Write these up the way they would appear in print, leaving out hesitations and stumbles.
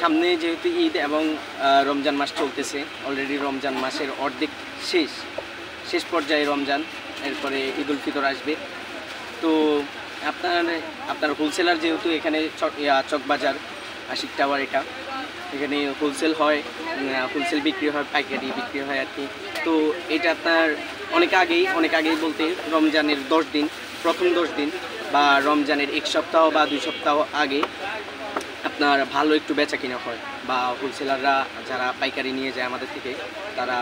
সামনে যেহেতু ঈদ এবং রমজান মাস চলতেছে, অলরেডি রমজান মাসের অর্ধেক শেষ পর্যায়ে রমজান, এরপরে ঈদুল ফিতর আসবে। তো আপনার হোলসেলার যেহেতু এখানে চকবাজার আশিক টাওয়ার, এখানে হোলসেল হয়, হোলসেল বিক্রি হয়, পাইকারি বিক্রি হয় আর কি। তো এটা আপনার অনেক আগেই বলতে রমজানের 10 দিন, প্রথম 10 দিন বা রমজানের 1 সপ্তাহ বা 2 সপ্তাহ আগে আপনার ভালো একটু বেচা কিনা হয়, বা হোলসেলাররা যারা পাইকারি নিয়ে যায় আমাদের থেকে, তারা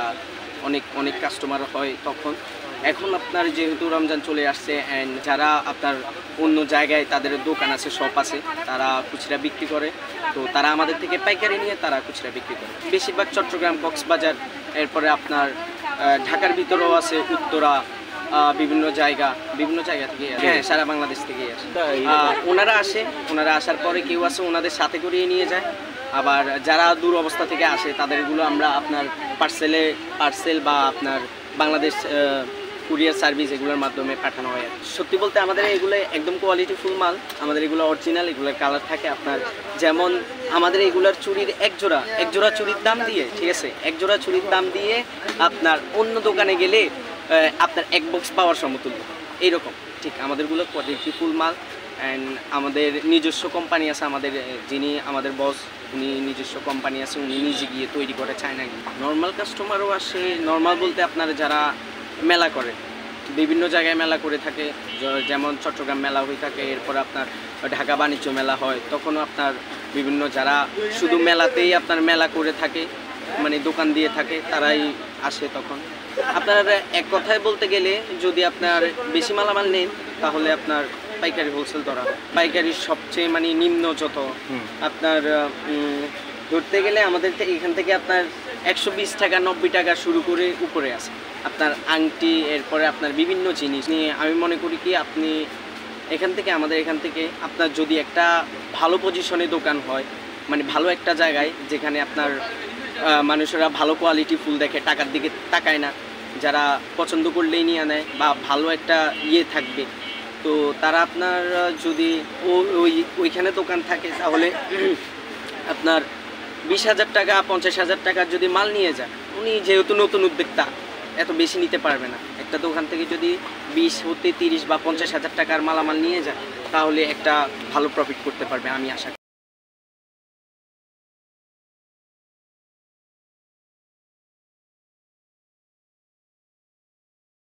অনেক কাস্টমার হয় তখন। এখন আপনার যেহেতু রমজান চলে আসছে, অ্যান্ড যারা আপনার অন্য জায়গায় তাদের দোকান আছে, শপ আছে, তারা খুচরা বিক্রি করে, তো তারা আমাদের থেকে পাইকারি নিয়ে তারা খুচরা বিক্রি করে। বেশিরভাগ চট্টগ্রাম, কক্সবাজার, এরপরে আপনার ঢাকার ভিতরেও আছে, উত্তরা, বিভিন্ন জায়গা থেকে, হ্যাঁ, সারা বাংলাদেশ থেকে আসে। ওনারা আসার পরে কেউ আছে ওনাদের সাথে করিয়ে নিয়ে যায়। আবার যারা দূর অবস্থা থেকে আসে তাদেরগুলো আমরা আপনার পার্সেল বা আপনার বাংলাদেশ কুরিয়ার সার্ভিস এগুলোর মাধ্যমে পাঠানো হয়। সত্যি বলতে আমাদের এগুলো একদম কোয়ালিটিফুল মাল, আমাদের এগুলো অরিজিনাল, এগুলোর কালার থাকে আপনার, যেমন আমাদের এগুলোর চুরির এক জোড়া চুরির দাম দিয়ে, ঠিক আছে, এক জোড়া চুরির দাম দিয়ে আপনার অন্য দোকানে গেলে আপনার এক বক্স পাওয়ার সমতুল্য, এইরকম। ঠিক আমাদেরগুলো কোয়ালিটিফুল মাল। অ্যান্ড আমাদের নিজস্ব কোম্পানি আছে, যিনি আমাদের বস, উনি নিজস্ব কোম্পানি আছে, উনি নিজে গিয়ে তৈরি করে, চায়না গিয়ে। নর্মাল কাস্টমারও আসে, নর্মাল বলতে আপনার যারা মেলা করে, বিভিন্ন জায়গায় মেলা করে থাকে, যেমন চট্টগ্রাম মেলা হয়ে থাকে, এরপর আপনার ঢাকা বাণিজ্য মেলা হয়, তখনও আপনার বিভিন্ন যারা শুধু মেলাতেই আপনার মেলা করে থাকে, মানে দোকান দিয়ে থাকে, তারাই আসে তখন। আপনার এক কথায় বলতে গেলে যদি আপনার বেশি মালামাল নেন তাহলে আপনার পাইকারি হোলসেল ধরা হয়। পাইকারির সবচেয়ে মানে নিম্ন যত আপনার ধরতে গেলে আমাদের এখান থেকে আপনার 120 টাকা 90 টাকা শুরু করে উপরে আছে আপনার আংটি, এরপরে আপনার বিভিন্ন জিনিস নিয়ে। আমি মনে করি কি আপনি আমাদের এখান থেকে আপনার যদি একটা ভালো পজিশনে দোকান হয়, মানে ভালো একটা জায়গায় যেখানে আপনার মানুষেরা ভালো কোয়ালিটি ফুল দেখে, টাকার দিকে তাকায় না, যারা পছন্দ করলেই নিয়ে নেয়, বা ভালো একটা থাকবে, তো তারা আপনার যদি ওইখানে দোকান থাকে তাহলে আপনার 20,000 টাকা 50,000 টাকার যদি মাল নিয়ে যায়, উনি যেহেতু নতুন উদ্যোক্তা এত বেশি নিতে পারবে না। একটা দোকান থেকে যদি 20 হতে 30 বা 50,000 টাকার মালামাল নিয়ে যায় তাহলে একটা ভালো প্রফিট করতে পারবে, আমি আশা করি।